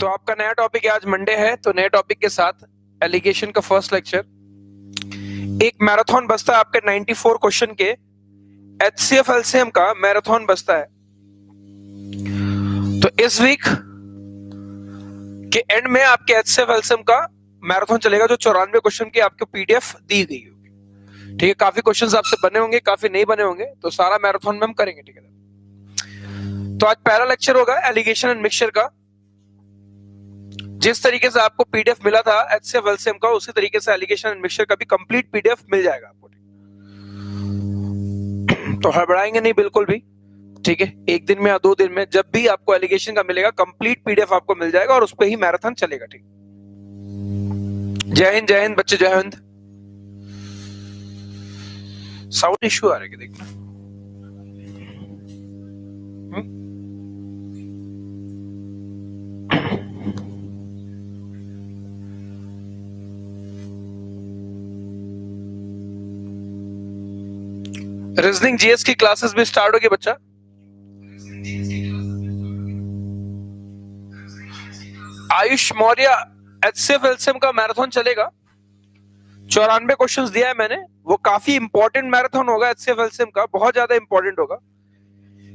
तो आपका नया टॉपिक है, आज मंडे है तो नए टॉपिक के साथ एलिगेशन का फर्स्ट लेक्चर। एक मैराथन बसता है आपके 94 क्वेश्चन के एचसीएफ एलसीएम का मैराथन बसता है। तो इस वीक के एंड में आपके एचसीएफ एलसीएम का मैराथन चलेगा जो 94 क्वेश्चन की आपको पीडीएफ दी गई होगी। ठीक है, काफी क्वेश्चंस आपसे बने होंगे, काफी नहीं बने होंगे, तो सारा मैराथन में हम करेंगे। ठीक है, तो आज पहला लेक्चर होगा एलिगेशन एंड मिक्सचर का। जिस तरीके से आपको पीडीएफ मिला था एचसीएफ एलसीएम का, उसी तरीके से एलिगेशन एंड मिक्सचर का भी कंप्लीट पीडीएफ मिल जाएगा आपको। तो हड़बड़ाएंगे नहीं बिल्कुल भी। ठीक है, एक दिन में या 2 दिन में जब भी आपको एलिगेशन का मिलेगा कंप्लीट पीडीएफ आपको मिल जाएगा और उस पर ही मैराथन चलेगा। ठीक, जय हिंद बच्चे, जय हिंद। साउंड इश्यू आ रहा है देखना। रीजनिंग जीएस की क्लासेस भी स्टार्ट होगी बच्चा। आयुष मौर्य एचसीएफ एलसीएम का मैराथन चलेगा। 94 क्वेश्चंस दिया है मैंने, वो काफी इंपॉर्टेंट मैराथन होगा एचसीएफ एलसीएम का, बहुत ज्यादा इंपॉर्टेंट होगा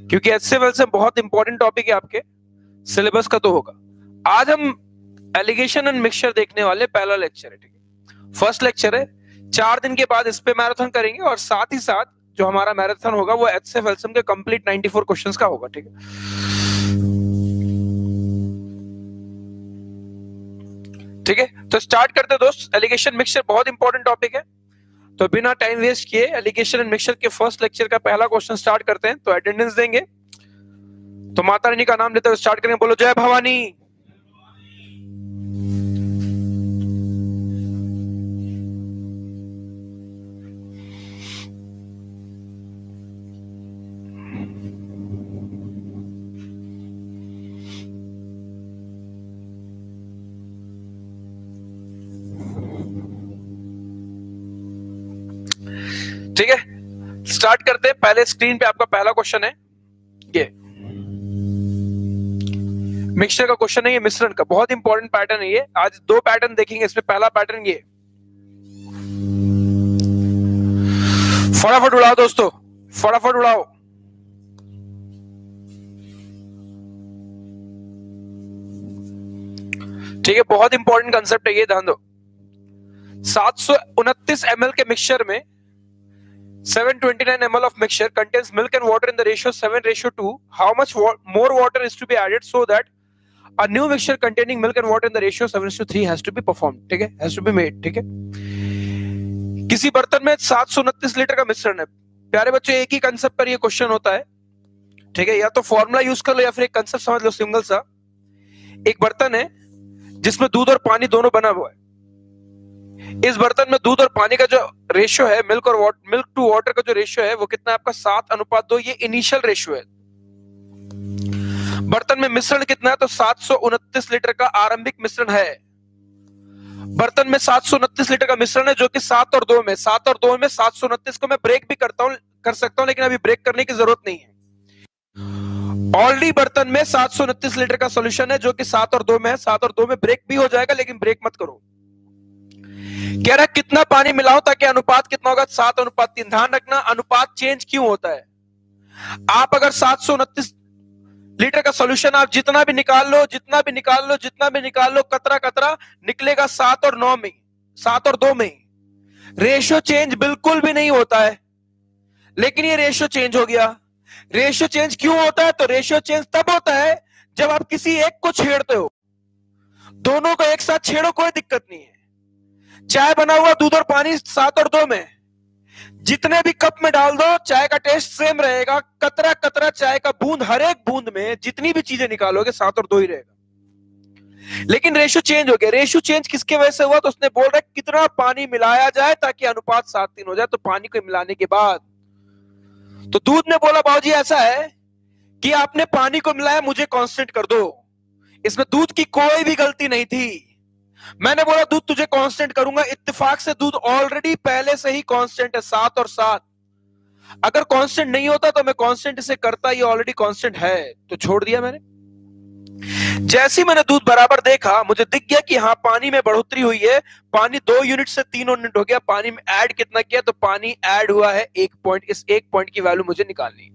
क्योंकि एचसीएफ एलसीएम बहुत इंपॉर्टेंट टॉपिक है आपके सिलेबस का। तो होगा आज हम एलिगेशन एंड मिक्सचर देखने वाले, पहला लेक्चर है। ठीक है, फर्स्ट लेक्चर है। 4 दिन के बाद इस पे मैराथन करेंगे और साथ ही साथ जो हमारा मैराथन होगा वो एचसीएफ एलसीएम के कंप्लीट 94 क्वेश्चंस का होगा। ठीक है, ठीक है, तो स्टार्ट करते दोस्त। एलिगेशन मिक्सचर बहुत इंपॉर्टेंट टॉपिक है, तो बिना टाइम वेस्ट किए एलिगेशन एंड मिक्सचर के फर्स्ट लेक्चर का पहला क्वेश्चन स्टार्ट करते हैं। तो अटेंडेंस देंगे, तो माता रानी का नाम लेते हुए स्टार्ट करेंगे। बोलो जय भवानी। ठीक है, स्टार्ट करते हैं। पहले स्क्रीन पे आपका पहला क्वेश्चन है, ये मिक्सचर का क्वेश्चन है, ये मिश्रण का बहुत इंपॉर्टेंट पैटर्न है ये। आज 2 पैटर्न देखेंगे इसमें। पहला पैटर्न ये, फटाफट उड़ाओ दोस्तों, फटाफट उड़ाओ। ठीक है, बहुत इंपॉर्टेंट कंसेप्ट है ये, ध्यान दो। 729 ml के मिक्सचर में 729 ml of mixture contains milk and water in the ratio 7:2. How much more water is to be added so that a new mixture containing milk and water in the ratio 7:3 has to be performed? ठीक है, has to be made. ठीक है, किसी बर्तन में 729 litre का मिश्रण है। प्यारे बच्चों, एक ही कंसेप्ट पर ये क्वेश्चन होता है। ठीक है, या तो फॉर्मूला यूज कर लो या फिर एक कंसेप्ट समझ लो सिंगल सा। एक बर्तन है जिसमें दूध और पानी दोनों बना हुआ है। इस बर्तन में दूध और पानी का जो रेशियो है, मिल्क टू वाटर का जो रेशियो है वो कितना है आपका? 7:2। ये इनिशियल रेशियो है। बर्तन में मिश्रण कितना है? तो 729 लीटर का आरंभिक मिश्रण है। बर्तन में 729 लीटर का मिश्रण है जो कि 7 और 2 में 729 को मैं ब्रेक भी कर सकता हूं, लेकिन अभी ब्रेक करने की जरूरत नहीं है। ऑलरेडी बर्तन में 729 लीटर का सॉल्यूशन है जो कि 7 और 2 में है। 7 और 2 में ब्रेक भी हो जाएगा, लेकिन ब्रेक मत करो। कह रहा कितना पानी मिलाओ ताकि अनुपात कितना होगा? 7:3। ध्यान रखना, अनुपात चेंज क्यों होता है। आप अगर 729 लीटर का सॉल्यूशन आप जितना भी निकाल लो, कतरा कतरा निकलेगा 7 और 9 में, 7 और 2 में। रेशियो चेंज बिल्कुल भी नहीं होता है, लेकिन ये रेशियो चेंज हो गया। रेशियो चेंज क्यों होता है? तो रेशियो चेंज तब होता है जब आप किसी एक को छेड़ते हो। दोनों को एक साथ छेड़ो, कोई दिक्कत नहीं है। चाय बना हुआ दूध और पानी 7 और 2 में, जितने भी कप में डाल दो चाय का टेस्ट सेम रहेगा। कतरा कतरा चाय का बूंद, हर एक बूंद में जितनी भी चीजें निकालोगे 7 और 2 ही रहेगा। लेकिन रेशियो चेंज हो गया। रेशियो चेंज किसके वजह से हुआ? तो उसने बोल रहा है कितना पानी मिलाया जाए ताकि अनुपात 7:3 हो जाए। तो पानी को मिलाने के बाद तो दूध ने बोला बाबूजी ऐसा है कि आपने पानी को मिलाया, मुझे कांस्टेंट कर दो। इसमें दूध की कोई भी गलती नहीं थी। मैंने बोला दूध तुझे कांस्टेंट करूंगा। इत्तेफाक से दूध ऑलरेडी पहले से ही कांस्टेंट है, 7 और 7। अगर कांस्टेंट नहीं होता तो मैं कांस्टेंट इसे करता, ये ऑलरेडी कांस्टेंट है, तो छोड़ दिया मैंने। जैसे ही मैंने दूध बराबर देखा, मुझे दिख गया कि हाँ पानी में बढ़ोतरी हुई है, पानी 2 यूनिट से 3 यूनिट हो गया। पानी में ऐड कितना किया, तो पानी ऐड हुआ है 1 पॉइंट। इस 1 पॉइंट की वैल्यू मुझे निकालनी।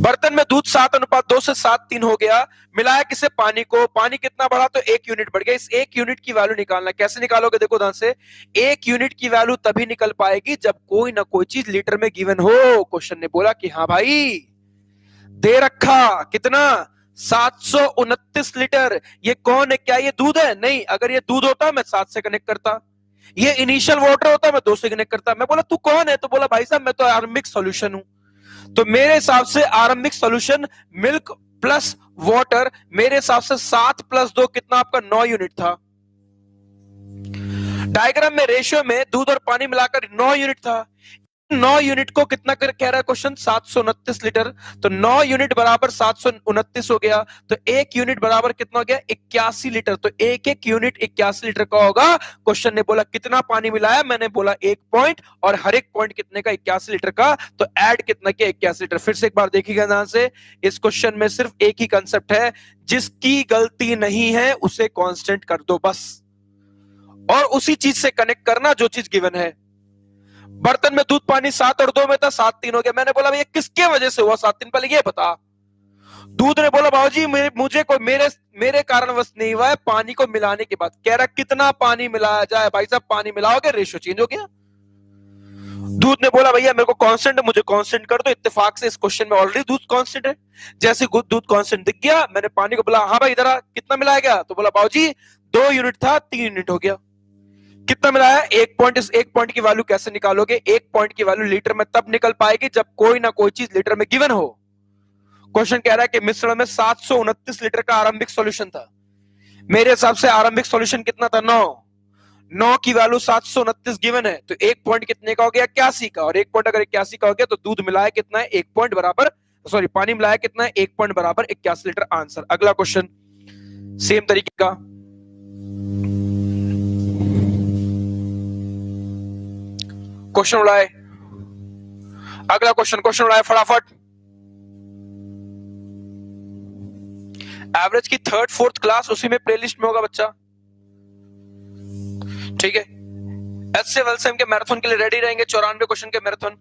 बर्तन में दूध 7:2 से 7:3 हो गया। मिलाया किसे, पानी को। पानी कितना बढ़ा, तो 1 यूनिट बढ़ गया। इस 1 यूनिट की वैल्यू निकालना। कैसे निकालोगे, देखो ध्यान से। 1 यूनिट की वैल्यू तभी निकल पाएगी जब कोई ना कोई चीज लीटर में गिवन हो। क्वेश्चन ने बोला कि हाँ भाई, दे रखा कितना, 729 लीटर। ये कौन है, क्या ये दूध है? नहीं। अगर ये दूध होता मैं 7 से कनेक्ट करता, ये इनिशियल वाटर होता मैं 2 से कनेक्ट करता। मैं बोला तू कौन है, तो बोला भाई साहब मैं तो आरंभिक सॉल्यूशन हूं। तो मेरे हिसाब से आरंभिक सॉल्यूशन मिल्क प्लस वाटर, मेरे हिसाब से 7 + 2 कितना, आपका 9 यूनिट था। डायग्राम में रेशियो में दूध और पानी मिलाकर 9 यूनिट था। 9 यूनिट को कितना कर कह रहा है क्वेश्चन, 729 लीटर। तो 9 यूनिट बराबर 729 हो गया। तो 1 यूनिट बराबर कितना हो गया, 81 लीटर। तो 1 यूनिट 81 लीटर का होगा। क्वेश्चन ने बोला कितना पानी मिलाया, मैंने बोला 1 पॉइंट, और हर एक पॉइंट कितने का, 81 लीटर का। तो ऐड कितना किया, 81 लीटर। फिर से एक बार देखिएगा ध्यान से। इस क्वेश्चन में सिर्फ एक ही कंसेप्ट है, जिसकी गलती नहीं है उसे कांस्टेंट कर दो बस, और उसी चीज से कनेक्ट करना जो चीज गिवन है। बर्तन में दूध पानी 7:2 में था, 7:3 हो गया। मैंने बोला भैया किसके वजह से हुआ 7:3, पहले ये बता। दूध ने बोला बाबूजी मुझे कोई मेरे कारणवश नहीं हुआ है, पानी को मिलाने के बाद। कह रहा कितना पानी मिलाया जाए, भाई साहब पानी मिलाओगे, रेशियो चेंज हो गया। दूध ने बोला भैया मेरे को कांस्टेंट है, मुझे कांस्टेंट कर दो। इत्तेफाक से इस क्वेश्चन में ऑलरेडी दूध कांस्टेंट है। जैसे दूध कांस्टेंट दिख गया, मैंने पानी को बोला हाँ भाई इधर आ, कितना मिलाया गया, तो बोला बाबूजी 2 यूनिट था, 3 यूनिट हो गया। कितना मिलाया, 1 पॉइंट। इस 1 पॉइंट की वैल्यू कैसे निकालोगे, 1 पॉइंट की वैल्यू लीटर में तब निकल पाएगी जब कोई ना कोई चीज लीटर में गिवन हो। क्वेश्चन कह रहा है कि मिश्रण में 729 लीटर का आरंभिक सॉल्यूशन था। मेरे हिसाब से आरंभिक सॉल्यूशन कितना था, 9 की वैल्यू 729 गिवन है। तो 1 पॉइंट कितने का हो गया, 81 का। और 1 पॉइंट अगर 81 का हो गया तो दूध मिलाया कितना है, 1 पॉइंट बराबर, सॉरी पानी मिलाया कितना है, 1 पॉइंट बराबर 81 लीटर। आंसर। अगला क्वेश्चन सेम तरीके का। क्वेश्चन उड़ाए, अगला क्वेश्चन उड़ाए फटाफट। एवरेज की 3rd 4th क्लास उसी में प्लेलिस्ट में होगा बच्चा, ठीक है। एचसीए वेलसेम के मैराथन के लिए रेडी रहेंगे, 94 क्वेश्चन के मैराथन।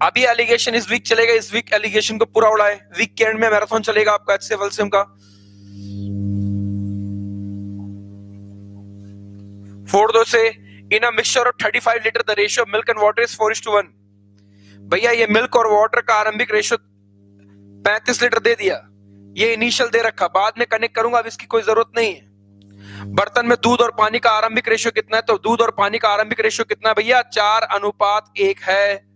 अभी एलिगेशन इस वीक चलेगा, इस वीक एलिगेशन को पूरा उड़ाए। वीक के एंड में मैराथन चलेगा आपका एचसीए वेलसेम का। 4 से in a mixture of 35 litre the ratio of milk and water is 4:1। भैया ये मिल्क और वाटर का आरंभिक रेशियो 35 लीटर दे दिया, ये इनिशियल दे रखा, बाद में कनेक्ट करूंगा, अब इसकी कोई जरूरत नहीं है। बर्तन में दूध और पानी का आरंभिक रेशियो कितना है, तो दूध और पानी का आरंभिक रेशियो कितना है भैया, 4:1 है।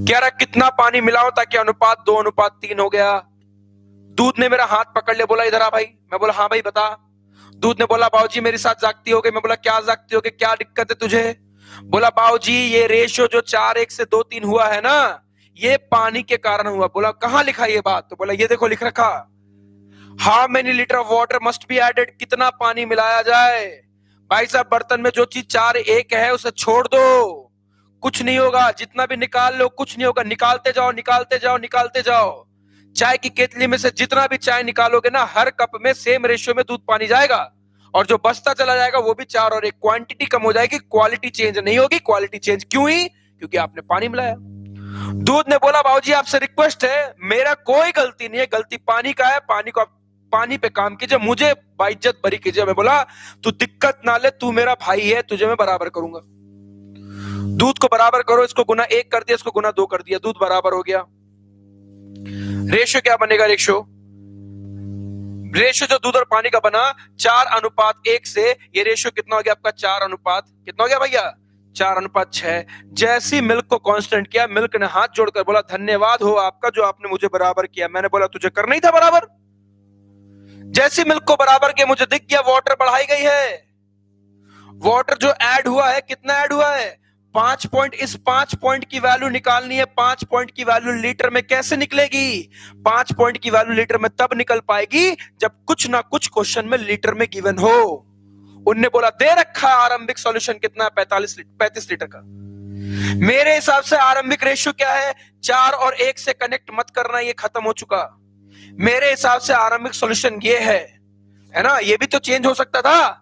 कह रहा कितना पानी मिलाओ ताकि अनुपात 2:3 हो गया। दूध ने मेरा हाथ पकड़ लिया, बोला इधर आ भाई। मैं बोला हाँ भाई बता। दूध ने बोला बाबूजी मेरे साथ जागती हो गई। मैं बोला क्या जागती हो गई, क्या दिक्कत है तुझे? बोला बाबूजी ये रेशियो जो 4:1 से 2:3 हुआ है ना, ये पानी के कारण हुआ। बोला कहां लिखा ये बात? तो बोला ये देखो लिख रखा, how many litre of water must be added, कितना पानी मिलाया जाए। भाई साहब बर्तन में जो चीज 4:1 है उसे छोड़ दो, कुछ नहीं होगा। जितना भी निकाल लो कुछ नहीं होगा, निकालते जाओ निकालते जाओ निकालते जाओ। चाय की केतली में से जितना भी चाय निकालोगे ना, हर कप में सेम रेशियो में दूध पानी जाएगा, और जो बचता चला जाएगा वो भी 4 और 1। क्वांटिटी कम हो जाएगी, क्वालिटी चेंज नहीं होगी। क्वालिटी चेंज क्यों ही? क्योंकि आपने पानी मिलाया। दूध ने बोला बाबूजी आपसे रिक्वेस्ट है, मेरा कोई गलती नहीं है, गलती पानी का है, पानी को आप पानी पे काम कीजिए, मुझे बाइज्जत बरी कीजिए। मैं बोला तू दिक्कत ना ले, तू मेरा भाई है, तुझे मैं बराबर करूंगा। दूध को बराबर करो, इसको गुना 1 कर दिया, इसको गुना 2 कर दिया, दूध बराबर हो गया। रेशियो क्या बनेगा, रेशियो जो दूध और पानी का बना 4:1 से, ये रेशियो कितना हो गया आपका, 4 कितना हो गया भैया, 4:6। जैसी मिल्क को कांस्टेंट किया, मिल्क ने हाथ जोड़कर बोला धन्यवाद हो आपका जो आपने मुझे बराबर किया। मैंने बोला तुझे करना ही था बराबर। जैसी मिल्क को बराबर किया, मुझे दिख गया वाटर बढ़ाई गई है। वाटर जो ऐड हुआ है, कितना ऐड हुआ है, 5 पॉइंट। इस 5 पॉइंट की वैल्यू निकालनी है। 5 पॉइंट की वैल्यू लीटर में कैसे निकलेगी? 5 पॉइंट की वैल्यू लीटर में तब निकल पाएगी जब कुछ ना कुछ क्वेश्चन में लीटर में गिवन हो। उनने बोला दे रखा आरंभिक सॉल्यूशन कितना है, 35 लीटर का। मेरे हिसाब से आरंभिक रेशियो क्या है, 4 और 1 से कनेक्ट मत करना, ये खत्म हो चुका। मेरे हिसाब से आरंभिक सॉल्यूशन ये है ना, ये भी तो चेंज हो सकता था,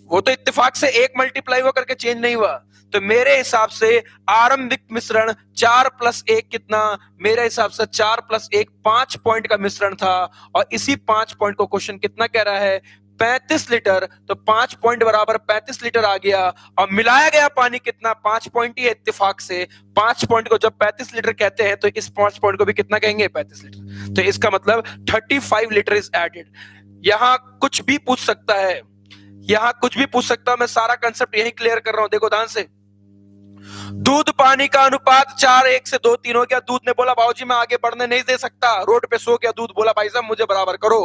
वो तो इत्तेफाक से एक मल्टीप्लाई हुआ करके चेंज नहीं हुआ। तो मेरे हिसाब से आरंभिक मिश्रण 4 + 1 कितना, मेरे हिसाब से 4 + 1 5 पॉइंट का मिश्रण था, और इसी 5 पॉइंट को क्वेश्चन कितना कह रहा है, 35 लीटर। तो 5 पॉइंट बराबर 35 लीटर आ गया, और मिलाया गया पानी कितना, 5 पॉइंट ही है इत्तेफाक से। 5 पॉइंट को जब 35 लीटर कहते हैं तो इस 5 पॉइंट को भी कितना कहेंगे, 35 लीटर। तो इसका मतलब 35 लीटर इज एडेड। यहां कुछ भी पूछ सकता है, यहां कुछ भी पूछ सकता है, मैं सारा कंसेप्ट यही क्लियर कर रहा हूं, देखो ध्यान से। दूध पानी का अनुपात 4:1 से 2:3 हो गया। दूध ने बोला बाबूजी मैं आगे बढ़ने नहीं दे सकता, रोड पे सो गया दूध, बोला भाई साहब मुझे बराबर करो।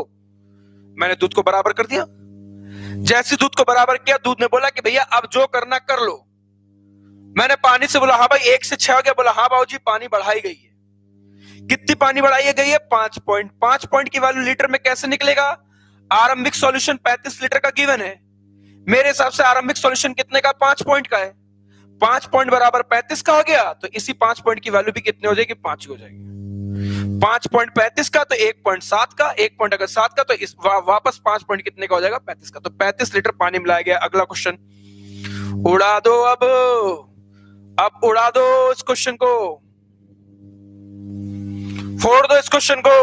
मैंने दूध को बराबर कर दिया। जैसे दूध को बराबर किया, दूध ने बोला कि भैया अब जो करना कर लो। मैंने पानी से बोला हाँ भाई 1 से 6 हो गया, बोला हाँ बाबूजी पानी बढ़ाई गई है। कितनी पानी बढ़ाई गई है, 5 पॉइंट। 5 पॉइंट की वैल्यू लीटर में कैसे निकलेगा, आरंभिक सॉल्यूशन 35 लीटर का गिवन है। मेरे हिसाब से आरंभिक सॉल्यूशन कितने का, 5 पॉइंट का है। 5 पॉइंट बराबर 35 का हो गया, तो इसी 5 पॉइंट की वैल्यू भी कितनी हो जाएगी, 5 हो जाएगी। 5 पॉइंट 35 का, तो 1 पॉइंट 7 का, 1 पॉइंट अगर 7 का, तो इस वापस 5 पॉइंट कितने का हो जाएगा, 35 का। तो 35 लीटर पानी मिलाया गया। अगला क्वेश्चन उड़ा दो, अब उड़ा दो इस क्वेश्चन को, फोड़ दो इस क्वेश्चन को।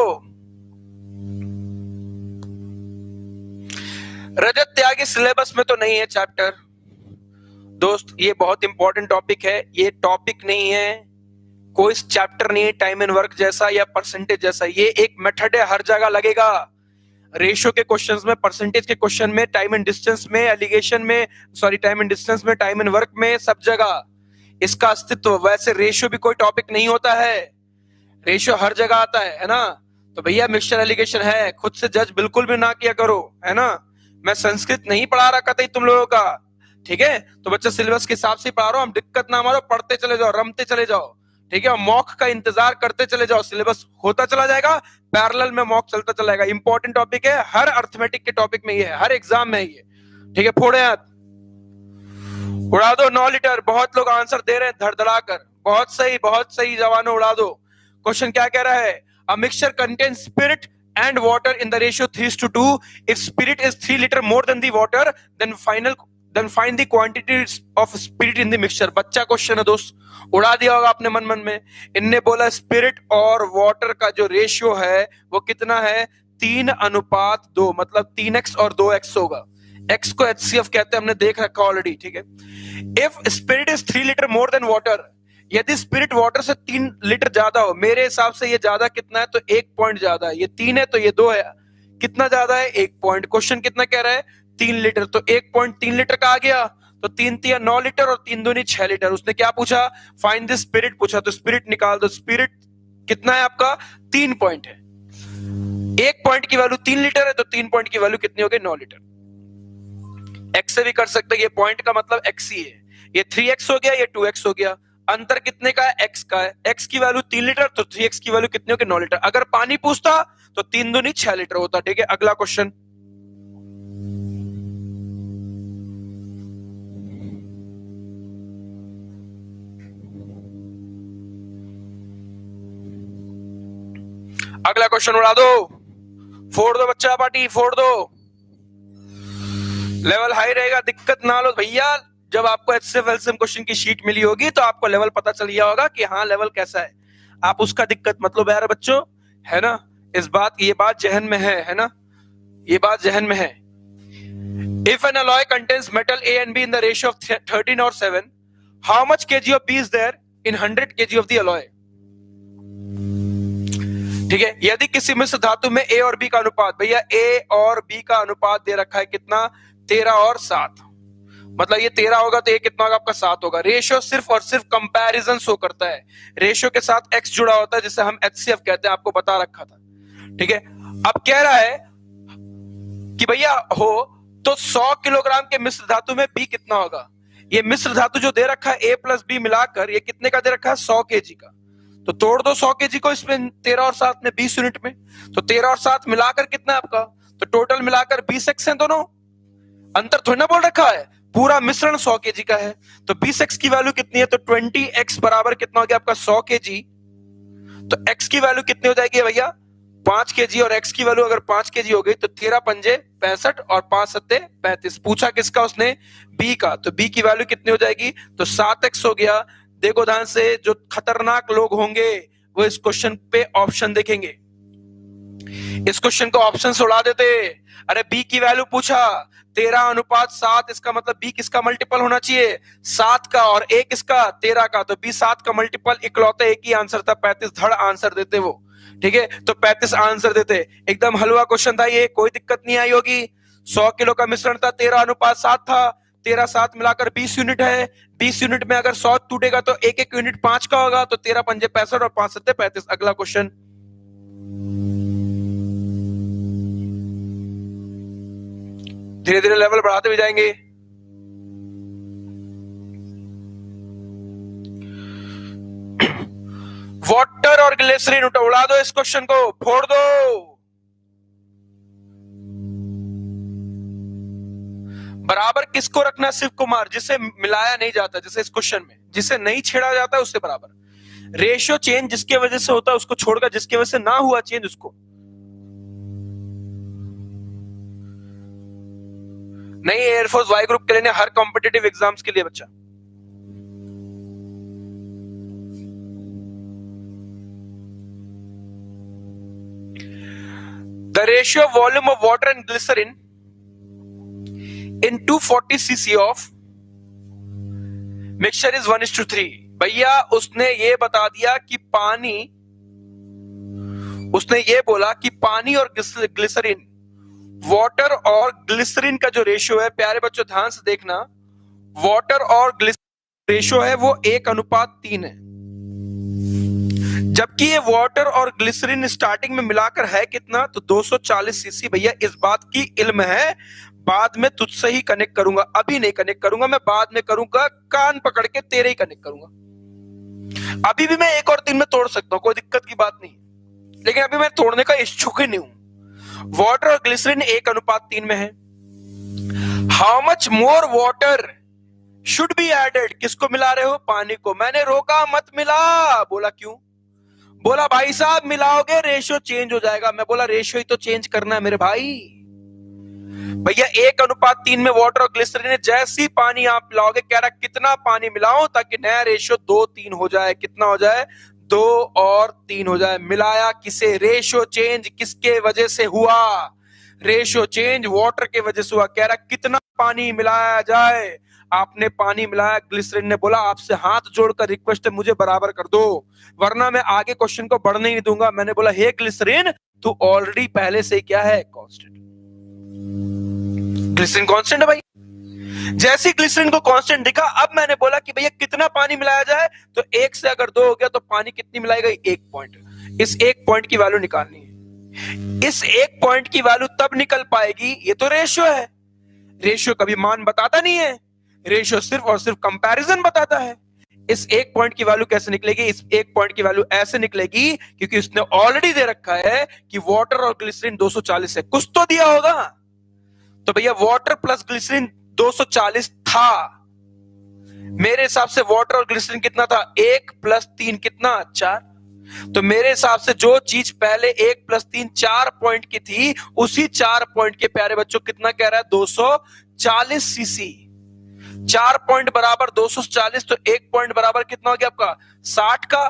रजत त्यागी सिलेबस में तो नहीं है चैप्टर दोस्त, ये बहुत इंपॉर्टेंट टॉपिक है। ये टॉपिक नहीं है, कोई चैप्टर नहीं है टाइम एंड वर्क जैसा या परसेंटेज जैसा, ये एक मेथड है, हर जगह लगेगा। रेशियो के क्वेश्चंस में, परसेंटेज के क्वेश्चन में, टाइम एंड डिस्टेंस में, एलिगेशन में, सॉरी टाइम एंड डिस्टेंस में, टाइम एंड वर्क में, सब जगह इसका अस्तित्व। वैसे रेशियो भी कोई टॉपिक नहीं होता है, रेशियो हर जगह आता है ना। तो भैया मिक्सचर एलिगेशन है, खुद से जज बिल्कुल भी ना किया करो, है ना। मैं संस्कृत नहीं पढ़ा रहा कतई तुम लोगों का, ठीक है। तो बच्चा सिलेबस के हिसाब से पढ़ा रहा हूं, हम दिक्कत ना मारो, पढ़ते चले जाओ, रमते चले जाओ, ठीक है। और मॉक का इंतजार करते चले जाओ, सिलेबस होता चला जाएगा, पैरेलल में मॉक चलता चला जाएगा। इंपॉर्टेंट टॉपिक है, हर अर्थमेटिक के टॉपिक में ये है, हर एग्जाम में ये, ठीक है। फोड़े हाथ, उड़ा दो 9 लीटर। बहुत लोग आंसर दे रहे हैं धड़धड़ा कर, बहुत सही जवानों, उड़ा दो। क्वेश्चन क्या कह रहा है, a mixture contains spirit and water in the ratio 3:2. If spirit is 3 liter more than the water, then find the quantity of spirit in the mixture. बच्चा क्वेश्चन है दोस्त, उड़ा दिया होगा आपने मन में। इनने बोला स्पिरिट और वाटर का जो रेशियो है वो कितना है, 3:2, मतलब 3x और 2x होगा। x को HCF कहते हैं, हमने देख रखा ऑलरेडी, ठीक है। If spirit is 3 liter more than water, यदि स्पिरिट वाटर से 3 लीटर ज्यादा हो, मेरे हिसाब से ये ज्यादा कितना है, तो 1 पॉइंट ज्यादा है। ये 3 है तो ये 2 है, कितना ज्यादा है, 1 पॉइंट। क्वेश्चन कितना कह रहा है, 3 लीटर, तो 1 पॉइंट 3 लीटर का आ गया। तो 3 3 9 लीटर और 3 दूनी 6 लीटर। उसने क्या पूछा, फाइंड द स्पिरिट पूछा, तो स्पिरिट निकाल दो। स्पिरिट कितना है आपका, 3 पॉइंट है। 1 पॉइंट की वैल्यू 3 लीटर है, तो 3 पॉइंट की वैल्यू कितनी हो गई, 9 लीटर। एक्स से भी कर सकते हैं, ये पॉइंट का मतलब एक्स ही है। ये 3x हो गया, ये 2x हो गया। अंतर कितने का है, x का है। x की वैल्यू 3 लीटर, तो 3x की वैल्यू कितनी होगी, 9 लीटर। अगर पानी पूछता तो 3 दूनी 6 लीटर होता, ठीक है। अगला क्वेश्चन, अगला क्वेश्चन उड़ा दो, फोड़ दो बच्चा पार्टी, फोड़ दो। लेवल हाई रहेगा, दिक्कत ना लो भैया। जब आपको HCF LCM क्वेश्चन की शीट मिली होगी तो आपको लेवल पता चल गया होगा कि हाँ लेवल कैसा है। आप उसका दिक्कत मतलब यार बच्चों, है ना। ये बात जहन में है ना, ये बात जहन में है। If an alloy contains metal A and B in the ratio of 13 or 7, how much kg of B is there in 100 kg of the alloy? ठीक है, यदि किसी मिश्र धातु में A और B का अनुपात, भैया A और B का अनुपात दे रखा है कितना, 13 और 7, मतलब ये 13 होगा तो ये कितना होगा आपका, 7 होगा। रेशियो सिर्फ और सिर्फ कंपैरिजन शो करता है, रेशियो के साथ x जुड़ा होता है जिसे हम HCF कहते हैं, आपको बता रखा था, ठीक है। अब कह रहा है कि भैया हो तो 100 किलोग्राम के मिश्र धातु में B कितना होगा। ये मिश्र धातु जो दे रखा है A + B मिलाकर, ये कितने का दे रखा है, 100 kg का। तो तोड़ दो 100 kg को इसमें 13 और 7 में, 20 यूनिट में। तो 13 और 7 मिलाकर कितना है आपका, तो टोटल मिलाकर 20x है दोनों, अंतर थोड़ी ना बोल रखा है। पूरा मिश्रण 100 kg का है, तो 20x की वैल्यू कितनी है, तो 20x बराबर कितना हो गया आपका, 100 kg। तो x की वैल्यू कितनी हो जाएगी भैया, 5 केजी और x की वैल्यू अगर 5 केजी हो गई तो 13 पंजे 65 और 5 सत्ते 35। पूछा किसका उसने? b का। तो b की वैल्यू कितनी हो जाएगी? तो 7x हो गया। देखो ध्यान से, जो खतरनाक लोग होंगे वो इस क्वेश्चन पे ऑप्शन देखेंगे, इस क्वेश्चन को ऑप्शन से उड़ा देते। अरे b की वैल्यू पूछा 13:7, इसका मतलब b किसका मल्टीपल होना चाहिए? 7 का, और a किसका? 13 का। तो b 7 का मल्टीपल, इकलौता एक ही आंसर था 35, धड़ आंसर देते वो। ठीक है, तो 35 आंसर देते। एकदम हलवा क्वेश्चन था ये, कोई दिक्कत नहीं आई होगी। 100 किलो का मिश्रण था, 13:7 था, 13 7 मिलाकर 20 यूनिट है। 20 यूनिट में अगर 100 टूटेगा तो एक एक यूनिट 5 का होगा, तो 13 पंजे 65 और 5 सत्ते 35। अगला क्वेश्चन। धीरे धीरे लेवल बढ़ाते भी जाएंगे। वाटर और ग्लिसरीन, उड़ा दो इस क्वेश्चन को, फोड़ दो। बराबर किसको रखना? शिव कुमार, जिसे मिलाया नहीं जाता, जैसे इस क्वेश्चन में जिसे नहीं छेड़ा जाता है उससे बराबर। रेशियो चेंज जिसके वजह से होता है उसको छोड़कर, जिसकी वजह से ना हुआ चेंज उसको नहीं। एयरफोर्स वाई ग्रुप के लिए, हर कॉम्पिटिटिव एग्जाम्स के लिए बच्चा। The ratio of volume of water and glycerin in 240 cc of mixture is 1:3। भैया उसने ये बता दिया कि पानी, उसने ये बोला कि पानी और ग्लिसरीन, वाटर और ग्लिसरीन का जो रेशियो है, प्यारे बच्चों ध्यान से देखना, वाटर और ग्लिसरीन रेशियो है वो 1:3 है। जबकि ये वाटर और ग्लिसरीन स्टार्टिंग में मिलाकर है कितना? तो 240 सीसी। भैया इस बात की इल्म है, बाद में तुझसे ही कनेक्ट करूंगा, अभी नहीं कनेक्ट करूंगा, मैं बाद में करूंगा, कान पकड़ के तेरे ही कनेक्ट करूंगा। अभी भी मैं 1 और 3 में तोड़ सकता हूं, कोई दिक्कत की बात नहीं, लेकिन अभी मैं तोड़ने का इच्छुक ही नहीं हूं। वाटर और ग्लिसरीन 1:3 में है। How much more water should be added? किसको मिला रहे हो? पानी को। मैंने रोका मत मिला। बोला क्यों? बोला भाई साहब मिलाओगे रेशियो चेंज हो जाएगा। मैं बोला रेशियो ही तो चेंज करना है मेरे भाई। भैया 1:3 में वाटर और ग्लिसरीन है, जैसी पानी आप मिलाओगे, कह रहा कितना पानी मिलाओ ताकि नया रेशियो 2-3 हो जाए। कितना हो जाए? 2 और 3 हो जाए। मिलाया किसे? रेशियो चेंज किसके वजह से हुआ? रेशियो चेंज वाटर के वजह से हुआ। कह रहा कितना पानी मिलाया जाए? आपने पानी मिलाया, ग्लिसरीन ने बोला आपसे हाथ जोड़कर रिक्वेस्ट है मुझे बराबर कर दो, वरना मैं आगे क्वेश्चन को बढ़ने नहीं दूंगा। मैंने बोला हे ग्लिसरीन, तू ऑलरेडी पहले से क्या है? कांस्टेंट। ग्लिसरीन कांस्टेंट है भाई। जैसे ग्लिसरीन को कांस्टेंट दिखा, अब मैंने बोला कि भैया कितना पानी मिलाया जाए? तो 1 से अगर 2 हो गया तो पानी कितनी मिलाई गई? 1 पॉइंट। इस 1 पॉइंट की वैल्यू निकालनी है। इस 1 पॉइंट की वैल्यू तब निकल पाएगी, ये तो रेशियो है, रेशियो कभी मान बताता नहीं है, रेशियो सिर्फ और सिर्फ कंपैरिजन बताता है। इस 1 पॉइंट की वैल्यू कैसे निकलेगी? इस 1 पॉइंट की वैल्यू ऐसे निकलेगी क्योंकि उसने ऑलरेडी दे रखा है कि वाटर और ग्लिसरीन 240 है, कुछ तो दिया होगा। तो भैया वाटर प्लस ग्लिसरीन 240 था। मेरे हिसाब से वाटर और ग्लिसरीन कितना था? 1 + 3 कितना? 4। तो मेरे हिसाब से जो चीज पहले 1 + 3 4 पॉइंट की थी, उसी 4 पॉइंट के प्यारे बच्चों कितना कह रहा है? 240 सीसी। 4 पॉइंट बराबर 240, तो 1 पॉइंट बराबर कितना हो गया आपका? 60 का।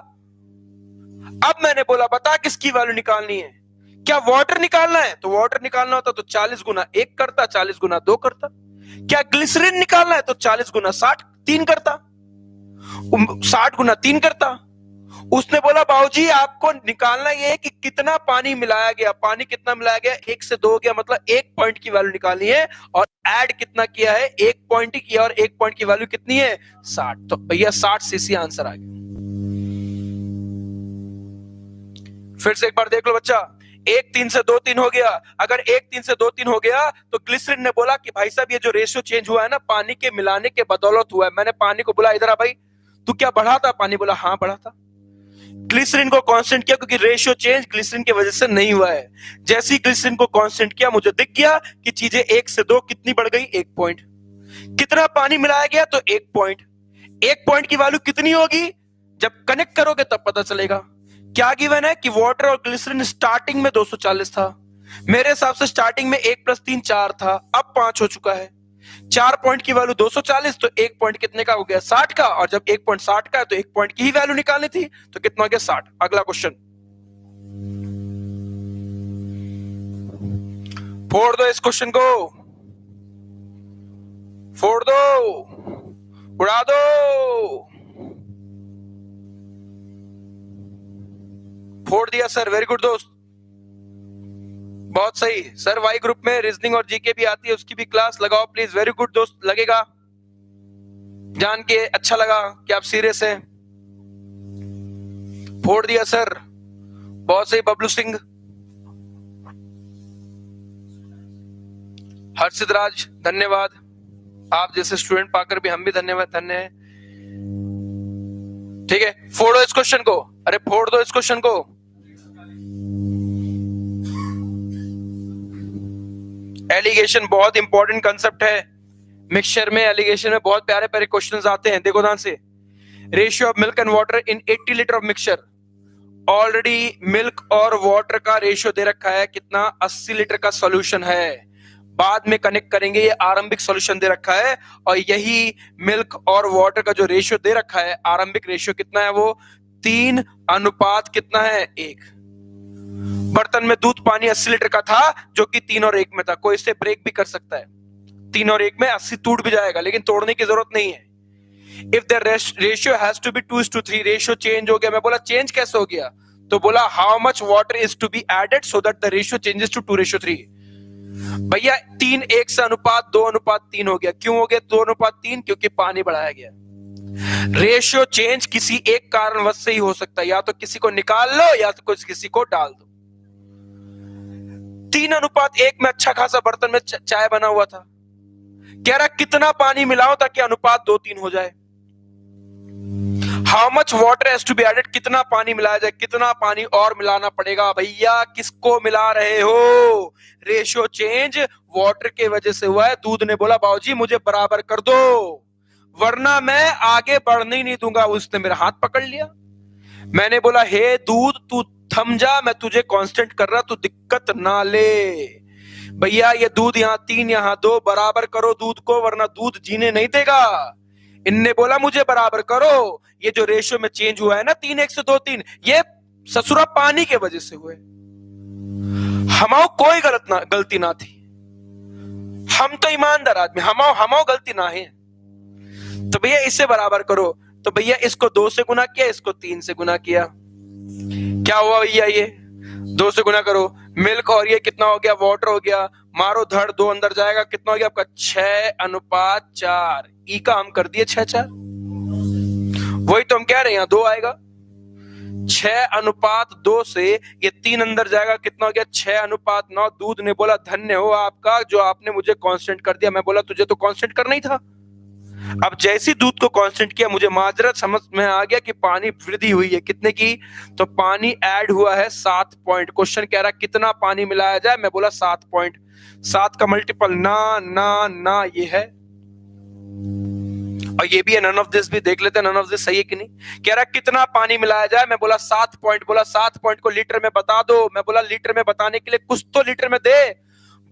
अब मैंने बोला बता किसकी वैल्यू निकालनी है? क्या वाटर निकालना है? तो वाटर निकालना होता तो 40 गुना 1 करता, 40 गुना 2 करता। क्या ग्लिसरीन निकालना है? तो 40 गुना 60 3 करता, 60 गुना 3 करता। उसने बोला बाबूजी आपको निकालना ये है कि कितना पानी मिलाया गया। पानी कितना मिलाया गया? 1 से 2 हो गया, मतलब 1 पॉइंट की वैल्यू निकालनी है, और ऐड कितना किया है? 1 पॉइंट ही किया, और 1 पॉइंट की वैल्यू कितनी है? 60। तो भैया 60 सीसी आंसर आ गया। फिर से एक बार देख लो बच्चा, 1 3 से 2 3 हो गया। अगर 1 3 से 2 3 हो गया तो ग्लिसरीन ने बोला कि भाई साहब ये जो रेशियो चेंज हुआ है ना, पानी के मिलाने के बदौलत हुआ है। मैंने पानी को बोला इधर आ भाई, तू क्या बढ़ा था पानी? बोला हाँ बढ़ा था। ग्लिसरीन को कांस्टेंट किया क्योंकि रेशियो चेंज ग्लिसरीन की वजह से नहीं हुआ है। जैसे ही ग्लिसरीन को कांस्टेंट किया, मुझे दिख गया कि चीजें 1 से 2 कितनी बढ़ गई? 1 पॉइंट। कितना पानी मिलाया गया? तो 1 पॉइंट। 1 पॉइंट की वैल्यू कितनी होगी? जब कनेक्ट करोगे तब पता चलेगा। क्या गिवन है कि वाटर और ग्लिसरीन स्टार्टिंग में 240 था, मेरे हिसाब से स्टार्टिंग में 1 + 3 4 था, अब 5 हो चुका है। 4 पॉइंट की वैल्यू 240, तो 1 पॉइंट कितने का हो गया 60 का, और जब 1 पॉइंट 60 का है तो 1 पॉइंट की ही वैल्यू निकालनी थी, तो कितना हो गया 60। अगला क्वेश्चन, फोड़ दो इस क्वेश्चन को, फोड़ दो, उड़ा दो। फोड़ दिया सर, वेरी गुड दोस्त, बहुत सही सर। वाई ग्रुप में रीजनिंग और जीके भी आती है, उसकी भी क्लास लगाओ प्लीज। वेरी गुड दोस्त, लगेगा, जान के अच्छा लगा कि आप सीरियस हैं। फोड़ दिया सर, बहुत सही बबलू सिंह। हर्षित राज धन्यवाद, आप जैसे स्टूडेंट पाकर भी हम भी धन्यवाद धन्य हैं। ठीक है, फोड़ो इस क्वेश्चन को, अरे फोड़ दो इस क्वेश्चन को। एलिगेशन बहुत इंपॉर्टेंट कंसेप्ट है, मिक्सचर में एलिगेशन में बहुत प्यारे प्यारे क्वेश्चंस आते हैं। देखो ध्यान से, ratio of milk and water in 80 litre of mixture. Already milk और वाटर का रेशियो दे रखा है कितना, 80 लीटर का सॉल्यूशन है। बाद में कनेक्ट करेंगे, ये आरंभिक सॉल्यूशन दे रखा है, और यही मिल्क और वाटर का जो रेशियो दे रखा है, आरंभिक रेशियो कितना है, वो 3 अनुपात कितना है 1। बर्तन में दूध पानी 80 लीटर का था, जो कि 3 और 1 में था। कोई इसे ब्रेक भी कर सकता है, 3 और 1 में 80 टूट भी जाएगा, लेकिन तोड़ने की जरूरत नहीं है। If the ratio has to be 2:3, ratio change हो गया। मैं बोला चेंज कैसे हो गया, तो बोला how much water is to be added so that the ratio changes to 2:3। भैया 3:1 से अनुपात 2:3 हो गया। क्यों हो गया 2:3? क्योंकि पानी बढ़ाया गया। रेशियो चेंज किसी एक कारणवश से ही हो सकता है, या तो किसी को निकाल लो या तो किसी को डाल दो। 3:1 में अच्छा खासा बर्तन में चाय बना हुआ था, कह रहा कितना पानी मिलाओ ताकि अनुपात 2:3 हो जाए। How much water has to be added, कितना पानी मिलाया जाए, कितना पानी और मिलाना पड़ेगा। भैया किसको मिला रहे हो, रेशियो चेंज वाटर के वजह से हुआ है। दूध ने बोला बाबूजी मुझे बराबर कर दो, वरना मैं आगे बढ़ने ही नहीं दूंगा। उसने मेरा हाथ पकड़ लिया, मैंने बोला हे दूध तू थम जा, मैं तुझे कांस्टेंट कर रहा, तू दिक्कत ना ले। भैया ये दूध यहाँ 3 यहाँ 2, बराबर करो दूध को, वरना दूध जीने नहीं देगा। इनने बोला मुझे बराबर करो। ये जो रेशियो में चेंज हुआ है ना 3:1 से 2:3, ये ससुरा पानी के वजह से हुए। हमाओ कोई गलती ना थी, हम तो ईमानदार आदमी, हमाओ गलती ना है। तो भैया इससे बराबर करो, तो भैया इसको 2 से गुना किया, इसको 3 से गुना किया। क्या हुआ भैया, ये 2 से गुना करो, मिल्क और ये कितना हो गया, वाटर हो गया, मारो धड़ 2 अंदर जाएगा, कितना हो गया आपका 6:4। ई का हम कर दिए 6:4, वही तो हम कह रहे हैं, यहाँ 2 आएगा। 6:2 से ये 3 अंदर जाएगा, कितना हो गया 6:9। दूध ने बोला धन्य हो आपका जो आपने मुझे कांस्टेंट कर दिया। मैं बोला तुझे तो कांस्टेंट करना ही था। अब जैसे दूध को कांस्टेंट किया, मुझे माजरत समझ में आ गया कि पानी वृद्धि हुई है, कितने की, तो पानी ऐड हुआ है 7 पॉइंट। क्वेश्चन कह रहा कितना पानी मिलाया जाए, मैं बोला 7 पॉइंट। 7 का मल्टीपल ना ना ना ये है, और ये भी है नन ऑफ दिस भी देख लेते हैं, नन ऑफ दिस सही है कि नहीं। कह रहा कितना पानी मिलाया जाए, मैं बोला 7 पॉइंट। बोला 7 पॉइंट को लीटर में बता दो, मैं बोला लीटर में बताने के लिए कुछ तो लीटर में दे।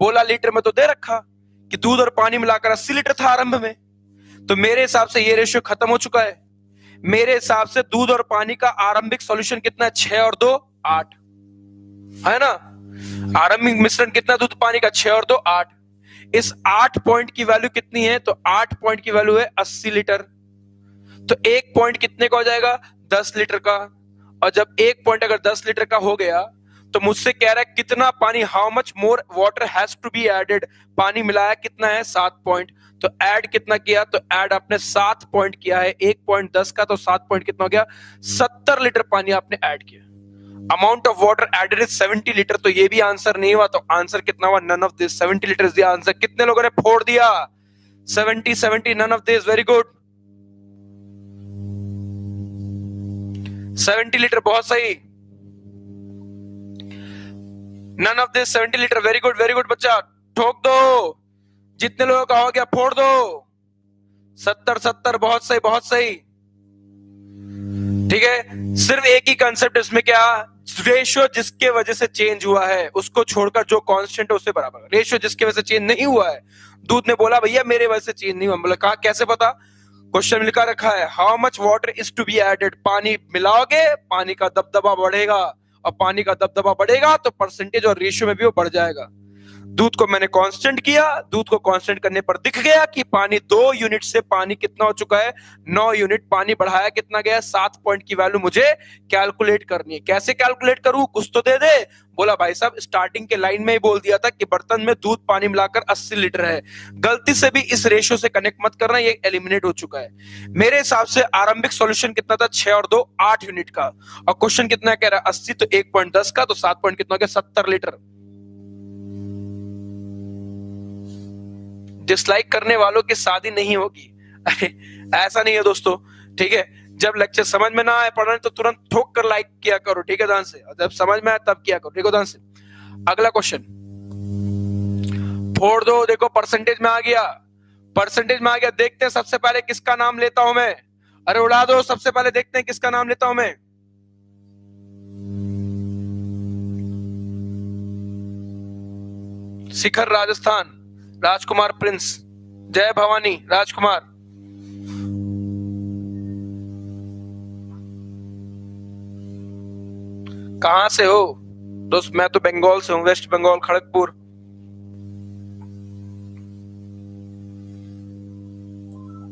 बोला लीटर में तो दे रखा कि दूध और पानी मिलाकर 80 लीटर था आरंभ में, तो मेरे हिसाब से ये रेशियो खत्म हो चुका है। मेरे हिसाब से दूध और पानी का आरंभिक सॉल्यूशन कितना है, 6 और 2 8 है ना। आरंभिक मिश्रण कितना दूध पानी का, 6 और 2 8। इस 8 पॉइंट की वैल्यू कितनी है, तो 8 पॉइंट की वैल्यू है 80 लीटर। तो 1 पॉइंट कितने का हो जाएगा, 10 लीटर का। और जब 1 पॉइंट अगर 10 लीटर का हो गया, तो मुझसे कह रहा है कितना पानी, how much more water has to be added. पानी मिलाया कितना है 7 पॉइंट, तो ऐड कितना किया, तो ऐड आपने 7 पॉइंट किया है। 1 पॉइंट 10 का, तो 7 पॉइंट कितना हो गया, 70 लीटर पानी आपने ऐड किया। Amount of water added is 70 litre, तो ये भी आंसर नहीं हुआ। तो आंसर कितना हुआ, none of this. 70 litre is the answer. कितने लोगों ने फोड़ दिया, 70 none of this, very good. 70 litre बहुत सही, none of this 70 litre, very good बच्चा, ठोक दो। जितने लोगों का हो गया फोड़ दो। 70 बहुत सही बहुत सही। ठीक है, सिर्फ एक ही कंसेप्ट इसमें, क्या? रेशियो जिसके वजह से चेंज हुआ है उसको छोड़कर जो कांस्टेंट है उससे बराबर। रेशियो जिसके वजह से चेंज नहीं हुआ है, दूध ने बोला भैया मेरे वजह से चेंज नहीं हुआ, बोला कहा कैसे पता? क्वेश्चन में लिखा रखा है how much water is to be added, पानी मिलाओगे पानी का दबदबा बढ़ेगा, और पानी का दबदबा बढ़ेगा तो परसेंटेज और रेशियो में भी वो बढ़ जाएगा। दूध को मैंने कांस्टेंट किया, दूध को कांस्टेंट करने पर दिख गया कि पानी 2 यूनिट से पानी कितना हो चुका है, 9 यूनिट। पानी बढ़ाया कितना गया? 7 पॉइंट की वैल्यू मुझे कैलकुलेट करनी है। कैसे कैलकुलेट करूं? कुछ तो दे दे। बोला भाई साहब स्टार्टिंग के लाइन में ही बोल दिया था कि बर्तन में दूध पानी मिलाकर 80 लीटर है, गलती से भी इस रेशियो से कनेक्ट मत करना, ये एलिमिनेट हो चुका है। मेरे हिसाब से आरंभिक सॉल्यूशन कितना था? 6 और 2 8 यूनिट का, और क्वेश्चन कितना कह रहा है? 80 तो 1.10 का, तो 7 पॉइंट कितना हो गया? 70 लीटर। डिसलाइक करने वालों की शादी नहीं होगी। ऐसा नहीं है दोस्तों, ठीक है? जब लेक्चर समझ में ना आए पढ़ने तो तुरंत ठोक कर लाइक किया करो, ठीक है ध्यान से, और जब समझ में आए तब किया करो, ठीक है ध्यान से। अगला क्वेश्चन फोड़ दो। देखो परसेंटेज में आ गया, परसेंटेज में आ गया। देखते हैं सबसे पहले किसका नाम लेता हूं मैं। अरे उड़ा दो, सबसे पहले देखते हैं किसका नाम लेता हूं मैं। शिखर राजस्थान, राजकुमार प्रिंस, जय भवानी राजकुमार। कहां से हो दोस्त? मैं तो बंगाल से हूं, वेस्ट बंगाल, खड़गपुर।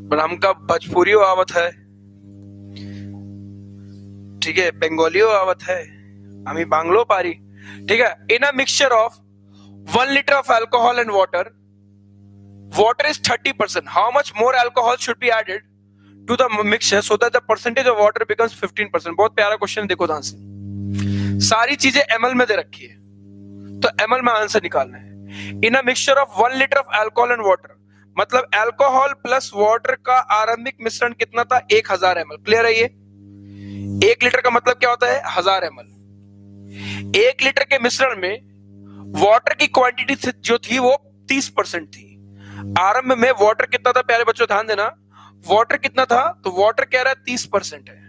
ब्रह्म का भोजपुरी आवत है, ठीक है, बंगाली आवत है, हमें बांग्लो पारी, ठीक है। In a mixture of 1 liter of alcohol and water, water is 30%. How much more alcohol should be added to the mixture so that the percentage of water becomes 15%? बहुत प्यारा क्वेश्चन, देखो ध्यान से। सारी चीजें ml में दे रखी है, तो ml में आंसर निकालना है। In a mixture of 1 liter of alcohol and water, मतलब अल्कोहल प्लस वाटर का आरंभिक मिश्रण कितना था? 1000 ml। क्लियर है ये? 1 लीटर का मतलब क्या होता है? 1000 ml। 1 लीटर के मिश्रण में वाटर की क्वांटिटी जो थी वो 30% थी। आरंभ में वाटर कितना था प्यारे बच्चों? ध्यान देना, वाटर कितना था? तो वाटर कह रहा है 30% है।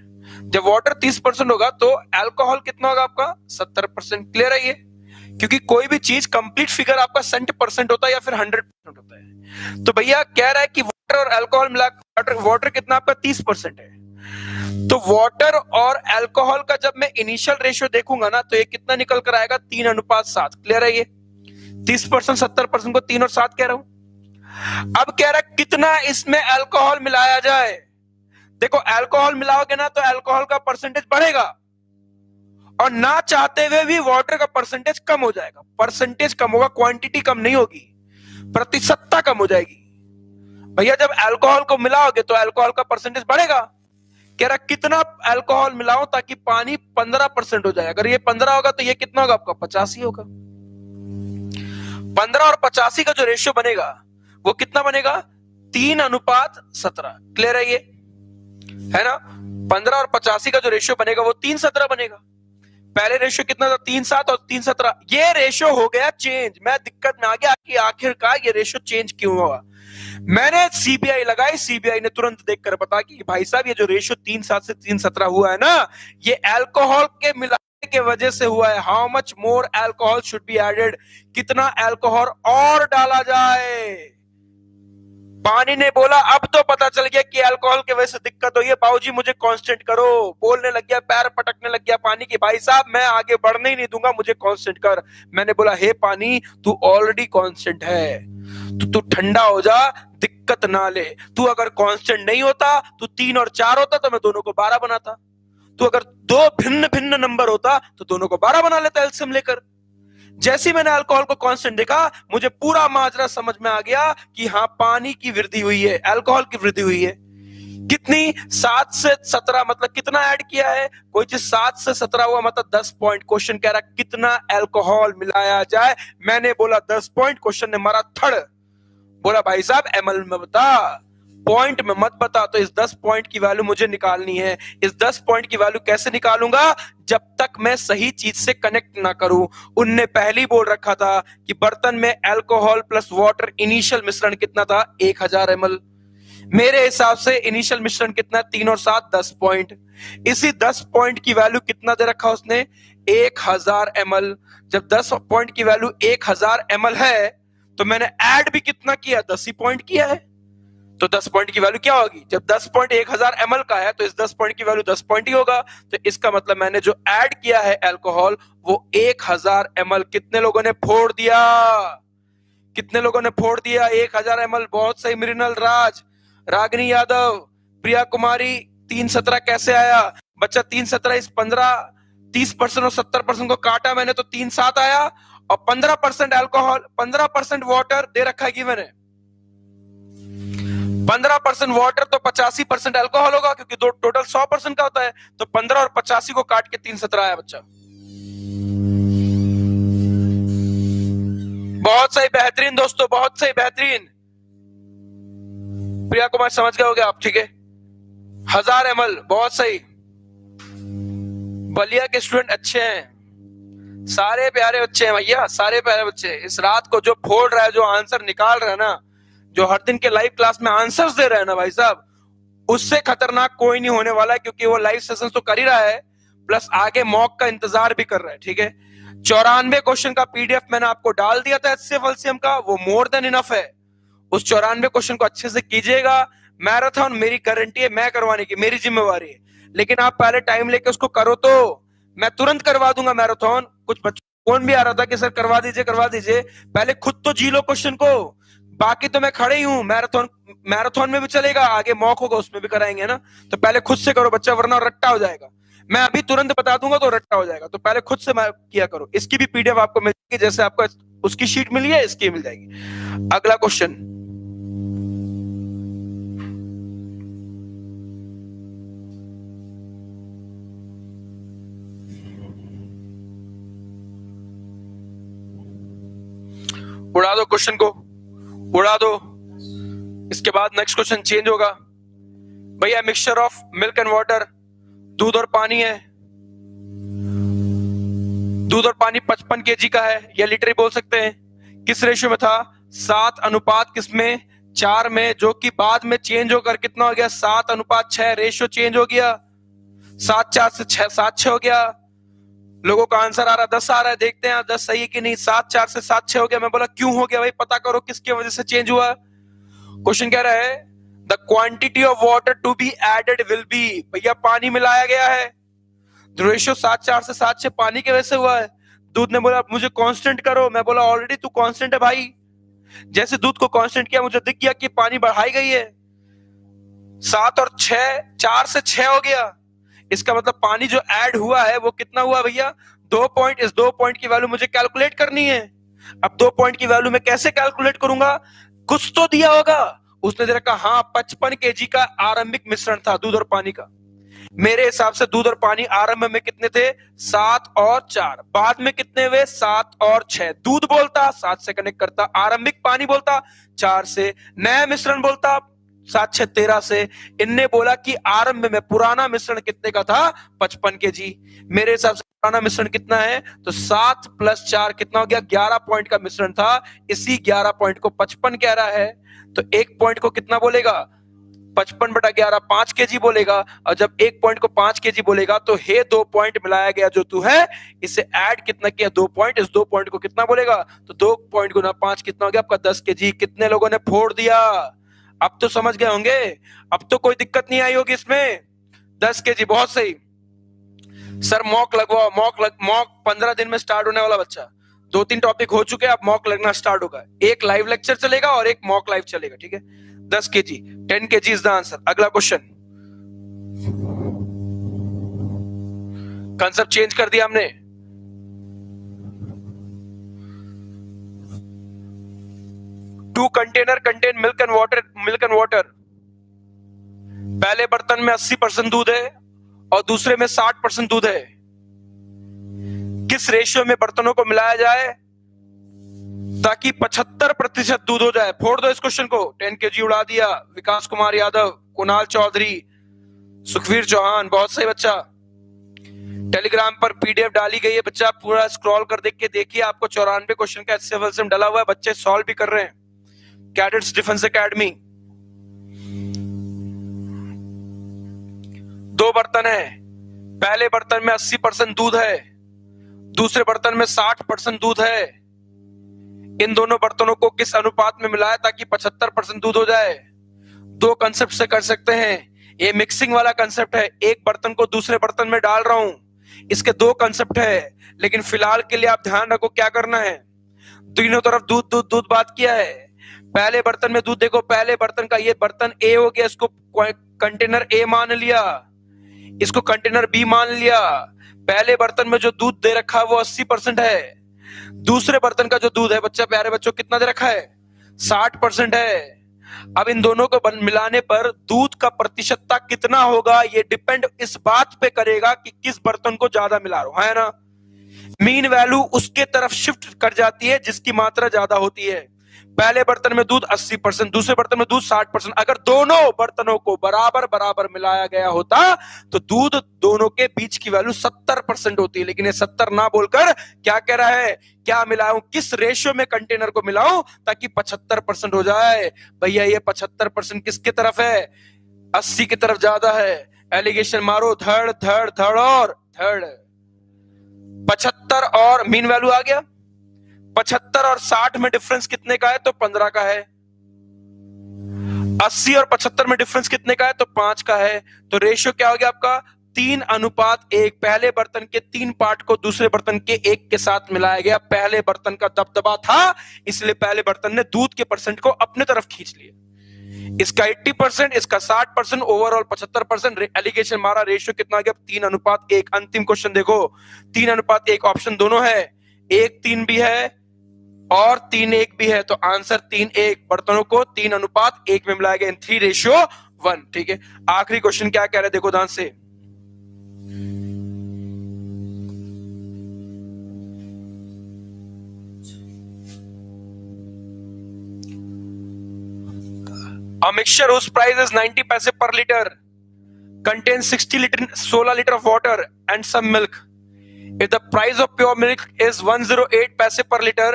जब वाटर 30% होगा तो अल्कोहल कितना होगा आपका? 70%। क्लियर है ये? क्योंकि कोई भी चीज कंप्लीट फिगर आपका 70% होता है या फिर 100% होता है। तो भैया कह रहा है कि वाटर और अल्कोहल मिला, वाटर कितना आपका? 30% है। तो वाटर और अल्कोहल का जब मैं इनिशियल रेशियो देखूंगा ना, तो ये कितना निकल कर आएगा? 3:7। क्लियर है ये? 30% 70% को 3 और 7 कह रहा हूं। अब कह रहा है कितना इसमें अल्कोहल मिलाया जाए। देखो अल्कोहल मिलाओगे ना तो अल्कोहल का परसेंटेज बढ़ेगा, और ना चाहते हुए भी वाटर का परसेंटेज कम हो जाएगा। परसेंटेज कम होगा, क्वांटिटी कम नहीं होगी, प्रतिशतता कम हो जाएगी। भैया जब अल्कोहल को मिलाओगे तो अल्कोहल का परसेंटेज बढ़ेगा। कह रहा कितना अल्कोहल मिलाओ ताकि पानी 15% हो जाए। अगर ये 15 होगा तो ये कितना होगा आपका? 85 होगा। 15 और 85 का जो रेशियो बनेगा वो कितना बनेगा? 3:17। क्लियर है ये? है ना? 15 और 85 का जो रेशियो बनेगा वो 3:17 बनेगा। पहले रेशियो कितना था? 3:7 और 3:17। ये रेशियो हो गया चेंज। मैं दिक्कत में आ गया कि आखिरकार ये रेशियो चेंज क्यों हुआ। मैंने सीबीआई लगाई, सीबीआई ने तुरंत देखकर बता कि भाई साहब ये जो रेशियो 3:7 से 3:17 हुआ है ना, ये अल्कोहल के मिलाने के वजह से हुआ है। How much more alcohol should be added, कितना अल्कोहल और डाला जाए। पानी ने बोला अब तो पता चल गया कि अल्कोहल की वजह से दिक्कत हुई है, बाबूजी मुझे कांस्टेंट करो। बोलने लग गया, पैर पटकने लग गया पानी की, भाई साहब मैं आगे बढ़ने ही नहीं दूंगा, मुझे कांस्टेंट कर। मैंने बोला हे पानी तू ऑलरेडी कांस्टेंट है, तो तू ठंडा हो जा, दिक्कत ना ले। तू अगर कांस्टेंट नहीं होता, तू 3 और 4 होता तो मैं दोनों को 12 बनाता। तू अगर 2 भिन्न भिन्न नंबर होता तो दोनों को 12 बना लेता एलसीएम लेकर। जैसे ही मैंने अल्कोहल को कांस्टेंट देखा, मुझे पूरा माजरा समझ में आ गया कि हाँ पानी की वृद्धि हुई है, अल्कोहल की वृद्धि हुई है। कितनी? 7 से 17, मतलब कितना ऐड किया है? कोई चीज 7 से 17 हुआ मतलब 10 पॉइंट। क्वेश्चन कह रहा कितना अल्कोहल मिलाया जाए। मैंने बोला 10 पॉइंट। क्वेश्चन ने मारा थड़, बोला भाई साहब एमएल में बता, पॉइंट में मत बता। तो इस 10 पॉइंट की वैल्यू मुझे निकालनी है। इस 10 पॉइंट की वैल्यू कैसे निकालूंगा? जब तक मैं सही चीज से कनेक्ट ना करूं। उनने पहले ही बोल रखा था कि बर्तन में अल्कोहल प्लस वाटर इनिशियल मिश्रण कितना था? 1000 ml। मेरे हिसाब से इनिशियल मिश्रण कितना है, 3 और 7 10 पॉइंट। इसी 10 पॉइंट की वैल्यू कितना दे रखा उसने, 1000 ml। जब 10 पॉइंट की वैल्यू 1000 ml है तो मैंने ऐड भी कितना किया, 10 ही पॉइंट किया है। तो 10 पॉइंट की वैल्यू क्या होगी, जब 10 पॉइंट 1000 ml का है तो इस 10 पॉइंट की वैल्यू 10 पॉइंट ही होगा। तो इसका मतलब मैंने जो ऐड किया है अल्कोहल वो 1000 ml। कितने लोगों ने फोड़ दिया, कितने लोगों ने फोड़ दिया 1000 ml। बहुत सही, मृणाल राज, रागिनी यादव, प्रिया कुमारी। 317 कैसे आया बच्चा, 317 इस 15 30% और 70% को काटा मैंने तो 37 आया। और 15% अल्कोहल, 15% वाटर दे रखा है कि मैंने 15% वाटर तो 85% अल्कोहल होगा, क्योंकि दो टोटल 100% का होता है। तो 15 और 85 को काट के 317 आया बच्चा। बहुत सही, बेहतरीन दोस्तों, बहुत सही, बेहतरीन। प्रिया कुमार समझ गए होगे आप, ठीक है। 1000 ml, बहुत सही। बलिया के स्टूडेंट अच्छे हैं, सारे प्यारे बच्चे हैं भैया, सारे प्यारे बच्चे। इस रात को जो फोड़ रहा है, जो आंसर निकाल रहा है ना, जो हर दिन के लाइव क्लास में आंसर्स दे रहे हैं ना भाई साहब, उससे खतरनाक कोई नहीं होने वाला है, क्योंकि वो लाइव सेशन तो कर ही रहा है, प्लस आगे मॉक का इंतजार भी कर रहा है, ठीक है। 94 क्वेश्चन का पीडीएफ मैंने आपको डाल दिया था एचसीएफ एलसीएम का, वो मोर देन इनफ है। उस 94 क्वेश्चन को अच्छे से कीजिएगा। मैराथन मेरी गारंटी है, मैं करवाने की मेरी जिम्मेवारी है, लेकिन आप पहले टाइम लेके उसको करो तो मैं तुरंत करवा दूंगा मैराथन। कुछ बच्चों फोन भी आ रहा था कि सर करवा दीजिए करवा दीजिए, पहले खुद तो जी लो क्वेश्चन को, बाकी तो मैं खड़े ही हूं। मैराथन में भी चलेगा, आगे मॉक होगा उसमें भी कराएंगे ना, तो पहले खुद से करो बच्चा, वरना रट्टा हो जाएगा। मैं अभी तुरंत बता दूंगा तो रट्टा हो जाएगा, तो पहले खुद से किया करो। इसकी भी पीडीएफ आपको मिल जाएगी, जैसे आपको उसकी शीट मिली है इसकी मिल जाएगी। अगला क्वेश्चन, उड़ा दो क्वेश्चन को, उड़ा दो। इसके बाद नेक्स्ट क्वेश्चन चेंज होगा भैया। Mixture of milk and water, दूध और पानी है। दूध और पानी 55 kg का है, या लीटर ही बोल सकते हैं। किस रेशियो में था, 7 अनुपात किसमें, 4 में, जो कि बाद में चेंज होकर कितना हो गया, 7 अनुपात 6। रेशियो चेंज हो गया, 7-4 से 6-7-6 हो गया। लोगों का आंसर आ रहा 10 आ रहा है, देखते हैं 10 सही है कि नहीं। 7-4 से 7-6 हो गया। मैं बोला क्यों हो गया भाई, पता करो किसकी वजह से चेंज हुआ। क्वेश्चन कह रहा है the quantity of water to be added will be, भैया पानी मिलाया गया है, रेशियो 7-4 से 7-6 पानी की वजह से हुआ है। दूध ने बोला मुझे कांस्टेंट करो, मैं बोला ऑलरेडी तू कांस्टेंट है भाई। जैसे दूध को कांस्टेंट किया मुझे दिख गया कि पानी बढ़ाई गई है, 7 और 6, 4 से 6 हो गया। इसका मतलब पानी जो ऐड हुआ है वो कितना हुआ भैया, 2 पॉइंट। इस 2 पॉइंट की वैल्यू मुझे कैलकुलेट करनी है। अब 2 पॉइंट की वैल्यू मैं कैसे कैलकुलेट करूंगा, कुछ तो दिया होगा उसने दे रखा, हाँ 55 kg का आरंभिक मिश्रण था दूध और पानी का। मेरे हिसाब से दूध और पानी आरंभ में कितने थे, 7 और 4, बाद में कितने हुए, 7 और 6। दूध बोलता 7 से कनेक्ट करता, आरंभिक पानी बोलता 4 से, नया मिश्रण बोलता 7-6 13 से। इनने बोला कि आरंभ में पुराना मिश्रण कितने का था, 55 kg। मेरे हिसाब से पुराना मिश्रण कितना है, तो 7 + 4 कितना हो गया, 11 पॉइंट का मिश्रण था। इसी 11 पॉइंट को 55 कह रहा है, तो एक पॉइंट को कितना बोलेगा, 55/11 5 kg बोलेगा। और जब एक पॉइंट को 5 kg बोलेगा तो हे 2 पॉइंट मिलाया गया जो तू है, इसे ऐड कितना किया, 2 पॉइंट। इस 2 पॉइंट को कितना बोलेगा, तो 2 पॉइंट गुना 5 कितना हो गया आपका, 10 kg। कितने लोगों ने फोड़ दिया, अब तो समझ गए होंगे, अब तो कोई दिक्कत नहीं आई होगी इसमें। 10 kg, बहुत सही सर। मॉक लगवाओ, मॉक 15 दिन में स्टार्ट होने वाला बच्चा। 2-3 टॉपिक हो चुके हैं, अब मॉक लगना स्टार्ट होगा। एक लाइव लेक्चर चलेगा और एक मॉक लाइव चलेगा, ठीक है। 10 kg, 10 kg is the answer. अगला क्वेश्चन, कंसेप्ट चेंज कर दिया हमने। Two container contain milk and water. पहले बर्तन में 80% दूध है और दूसरे में 60% दूध है। किस रेशियो में बर्तनों को मिलाया जाए ताकि 75% दूध हो जाए। फोड़ दो इस क्वेश्चन को। 10 kg उड़ा दिया विकास कुमार यादव, कुणाल चौधरी, सुखवीर चौहान, बहुत सही बच्चा। टेलीग्राम पर पीडीएफ डाली गई है बच्चा, पूरा स्क्रॉल कर देख के देखिए, आपको 94 क्वेश्चन का एचसीएफ डाला हुआ है, बच्चे सॉल्व भी कर रहे हैं। कैडेट्स डिफेंस एकेडमी, दो बर्तन है, पहले बर्तन में 80% दूध है, दूसरे बर्तन में 60% दूध है। इन दोनों बर्तनों को किस अनुपात में मिलाया ताकि 75% दूध हो जाए? दो कंसेप्ट से कर सकते हैं। ये मिक्सिंग वाला कंसेप्ट है, एक बर्तन को दूसरे बर्तन में डाल रहा हूं। इसके दो कंसेप्ट है, लेकिन फिलहाल के लिए आप ध्यान रखो क्या करना है। तीनों तरफ दूध दूध दूध बात किया है। पहले बर्तन में दूध देखो, पहले बर्तन का ये बर्तन ए हो गया, इसको कंटेनर ए मान लिया, इसको कंटेनर बी मान लिया। पहले बर्तन में जो दूध दे रखा है वो 80% है, दूसरे बर्तन का जो दूध है बच्चा प्यारे बच्चों कितना दे रखा है? 60% है। अब इन दोनों को मिलाने पर दूध का प्रतिशतता कितना होगा ये डिपेंड इस बात पे करेगा कि किस बर्तन को ज्यादा मिला रहा हूं, है ना। मीन वैल्यू उसके तरफ शिफ्ट कर जाती है जिसकी मात्रा ज्यादा होती है। पहले बर्तन में दूध 80%, दूसरे बर्तन में दूध 60%। अगर दोनों बर्तनों को बराबर बराबर मिलाया गया होता तो दूध दोनों के बीच की वैल्यू 70% होती है, लेकिन ये 70 ना बोलकर क्या कह रहा है? क्या मिलाऊं, किस रेशियो में कंटेनर को मिलाऊं ताकि 75% हो जाए? भैया ये 75% किसके तरफ है? 80 की तरफ ज्यादा है। एलिगेशन मारो, धड़ धड़ धड़ और धड़। 75 और मीन वैल्यू आ गया, 75 और 60 में डिफरेंस कितने का है? तो 15 का है। 80 और 75 में डिफरेंस कितने का है? तो 5 का है। तो रेशियो क्या हो गया आपका? 3:1। पहले बर्तन के 3 पार्ट को दूसरे बर्तन के 1 के साथ मिलाया गया। पहले बर्तन का दबदबा था, इसलिए पहले बर्तन ने दूध के परसेंट को अपने तरफ खींच लिया। इसका 80%, इसका 60%, ओवरऑल 75%। एलिगेशन मारा, रेशियो कितना गया? 3:1। अंतिम क्वेश्चन देखो, 3:1 ऑप्शन दोनों है, 1:3 भी है और 3:1 भी है। तो आंसर 3:1, बर्तनों को 3:1 में मिलाया गया इन 3:1। ठीक है, आखिरी क्वेश्चन क्या कह रहे हैं देखो ध्यान से। A mixture whose price is 90 paise per liter contains 16 liter of water and some milk. If the price of pure milk is 108 paise per liter,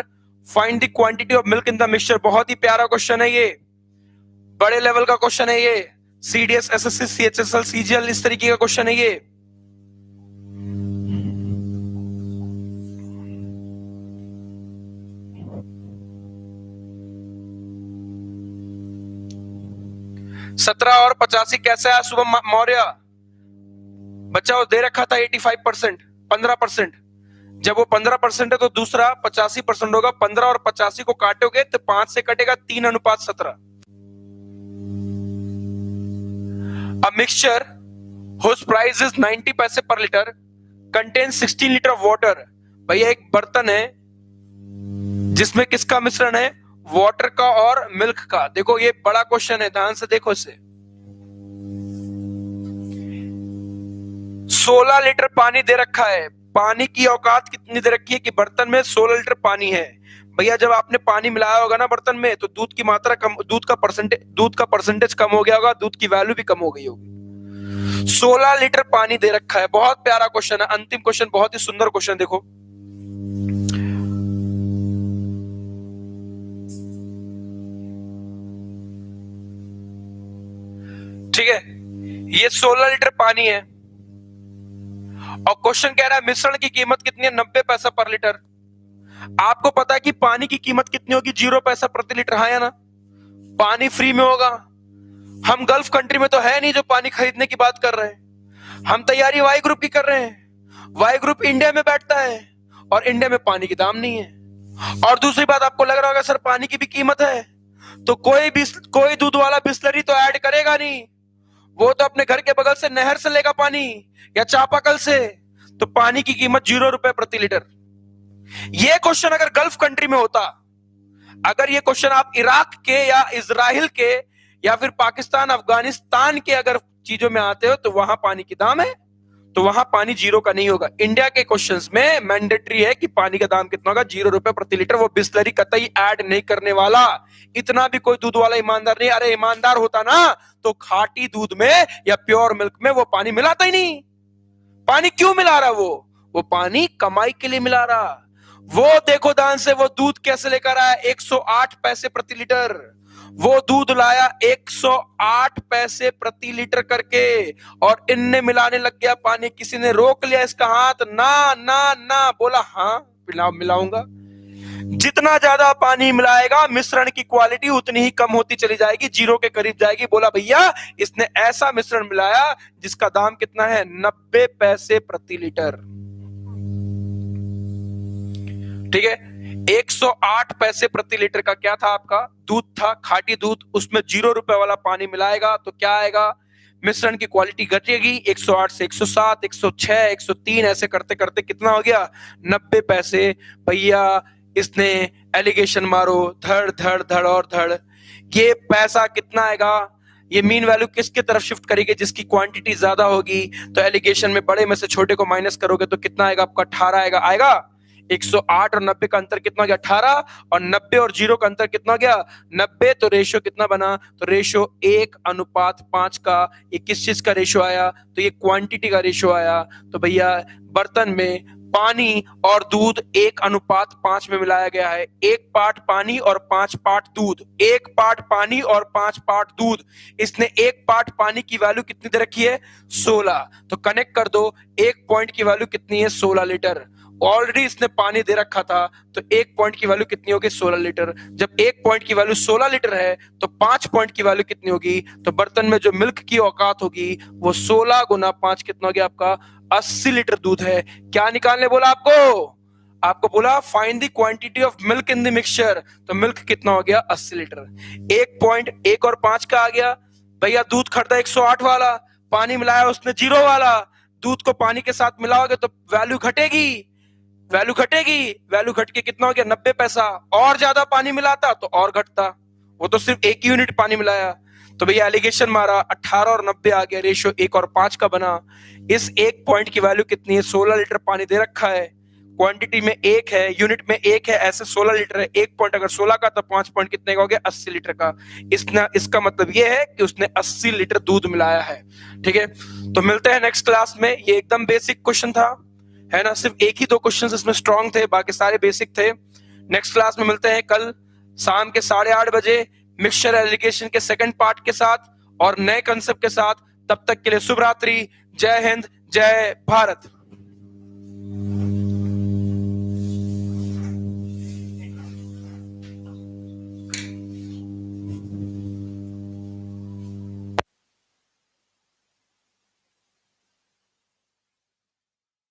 find the quantity of milk in the mixture. बहुत ही प्यारा question है ये, बड़े level का question है ये। CDS, SSC, CHSL, CGL इस तरीके का क्वेश्चन है ये। सत्रह और 85 कैसे है शुभम मौर्य? बच्चा वो दे रखा था 85%, 15%। जब वो 15% है तो दूसरा 85% होगा। 15 और 85 को काटोगे तो 5 से कटेगा 3:17। A mixture whose price is 90 paise per liter contains 16 liter of water. भैया एक बर्तन है जिसमें किसका मिश्रण है? वाटर का और मिल्क का। देखो ये बड़ा क्वेश्चन है, ध्यान से देखो इसे। 16 लीटर पानी दे रखा है। पानी की औकात कितनी दे रखी है कि बर्तन में 16 लीटर पानी है। भैया जब आपने पानी मिलाया होगा ना बर्तन में तो दूध की मात्रा कम, दूध का परसेंटेज कम हो गया होगा, दूध की वैल्यू भी कम हो गई होगी। 16 लीटर पानी दे रखा है। बहुत प्यारा क्वेश्चन है। अंतिम क्वेश्चन बहुत ही सुंदर क्वेश्चन, देखो ठीक है। ये 16 लीटर पानी है और क्वेश्चन कह रहा है मिश्रण की कीमत कितनी है? 90 पैसा पर लीटर। आपको पता है कि पानी की कीमत कितनी होगी? 0 पैसा प्रति लीटर, हाँ या ना? पानी फ्री में होगा। हम गल्फ कंट्री में तो है नहीं जो पानी खरीदने की बात कर रहे हैं। हम तैयारी वाई ग्रुप की कर रहे हैं। वाई ग्रुप इंडिया में बैठता है और इंडिया में पानी की दाम नहीं है। और दूसरी बात, आपको लग रहा होगा सर पानी की भी कीमत है, तो कोई दूध वाला बिस्लरी तो ऐड करेगा नहीं, वो तो अपने घर के बगल से नहर से लेगा पानी या चापाकल से। तो पानी की कीमत 0 रुपए प्रति लीटर। ये क्वेश्चन अगर गल्फ कंट्री में होता, अगर ये क्वेश्चन आप इराक के या इजराइल के या फिर पाकिस्तान अफगानिस्तान के अगर चीजों में आते हो तो वहां पानी की दाम है, तो वहां पानी 0 का नहीं होगा। इंडिया के क्वेश्चंस में मैंडेटरी है कि पानी का दाम कितना होगा? 0 रुपए प्रति लीटर। वो बिस्लरी कतई ऐड नहीं करने वाला। इतना भी कोई दूध वाला ईमानदार नहीं। अरे ईमानदार होता ना तो खाटी दूध में या प्योर मिल्क में वो पानी मिलाता ही नहीं। पानी क्यों मिला रहा? वो पानी कमाई के लिए मिला रहा। वो देखो ध्यान से, वो दूध कैसे लेकर आया? 108 पैसे प्रति लीटर। वो दूध लाया 108 पैसे प्रति लीटर करके, और इनने मिलाने लग गया पानी। किसी ने रोक लिया इसका हाथ, ना ना ना, बोला हाँ मिलाऊंगा। जितना ज्यादा पानी मिलाएगा मिश्रण की क्वालिटी उतनी ही कम होती चली जाएगी, जीरो के करीब जाएगी। बोला भैया इसने ऐसा मिश्रण मिलाया जिसका दाम कितना है, 90 पैसे प्रति लीटर। ठीक है, 108 पैसे प्रति लीटर का क्या था, आपका दूध था, खाटी दूध। उसमें 0 रुपए वाला पानी मिलाएगा तो क्या आएगा, मिश्रण की क्वालिटी घटेगी। 108 से 107, 106, 103 ऐसे करते करते कितना हो गया, 90 पैसे। भैया इसने एलिगेशन मारो, धड़ धड़ धड़ और धड़। ये पैसा कितना आएगा, ये मीन वैल्यू किसकी तरफ शिफ्ट करेगी, जिसकी क्वांटिटी ज्यादा होगी। तो एलिगेशन में बड़े में से छोटे को माइनस करोगे तो कितना आएगा, आपका 18 आएगा। 108 और 90 का अंतर कितना गया, 18, और 90 और 0 का अंतर कितना गया, 90। तो रेशियो कितना बना, तो रेशियो 1:5 का। ये किस चीज का रेशियो आया, तो ये क्वांटिटी का रेशियो आया। तो भैया बर्तन में पानी और दूध 1:5 में मिलाया गया है। 1 पार्ट पानी और 5 पार्ट दूध, 1 पार्ट पानी और 5 पार्ट दूध। इसने 1 पार्ट पानी की वैल्यू कितनी दे रखी है, 16। तो कनेक्ट कर दो, 1 पॉइंट की वैल्यू कितनी है, 16 लीटर। ऑलरेडी इसने पानी दे रखा था, तो 1 पॉइंट की वैल्यू कितनी होगी, 16 लीटर। जब 1 पॉइंट की वैल्यू 16 लीटर है तो 5 पॉइंट की वैल्यू कितनी होगी, तो बर्तन में जो मिल्क की औकात होगी वो 16 गुना 5 कितना हो गया, आपका 80 लीटर दूध है। क्या निकालने बोला आपको बोला find the quantity of milk in the mixture. तो मिल्क कितना हो गया, 80 लीटर। 1 पॉइंट 1 और 5 का आ गया। भैया दूध खरीदा 108 वाला, पानी मिलाया उसने 0 वाला। दूध को पानी के साथ मिलाओगे तो वैल्यू घटेगी, वैल्यू घट के कितना हो गया, 90 पैसा। और ज्यादा पानी मिलाता तो और घटता, वो तो सिर्फ 1 यूनिट पानी मिलाया। तो भैया एलिगेशन मारा, 18 और 90 आ गया, रेशियो 1 और 5 का बना। इस 1 पॉइंट की वैल्यू कितनी है, 16 लीटर पानी दे रखा है। क्वांटिटी में 1 है, यूनिट में 1 है, ऐसे 16 लीटर है। 1 पॉइंट अगर 16 का तो 5 पॉइंट कितने का हो गया, 80 लीटर का। इसका मतलब ये है कि उसने 80 लीटर दूध मिलाया है। ठीक है, तो मिलते हैं नेक्स्ट क्लास में। ये एकदम बेसिक क्वेश्चन था, है ना, सिर्फ 1 ही 2 क्वेश्चंस इसमें स्ट्रॉन्ग थे, बाकी सारे बेसिक थे। नेक्स्ट क्लास में मिलते हैं कल शाम के 8:30 बजे मिक्सचर एलिगेशन के सेकंड पार्ट के साथ और नए कंसेप्ट के साथ। तब तक के लिए शुभ रात्रि, जय हिंद, जय भारत।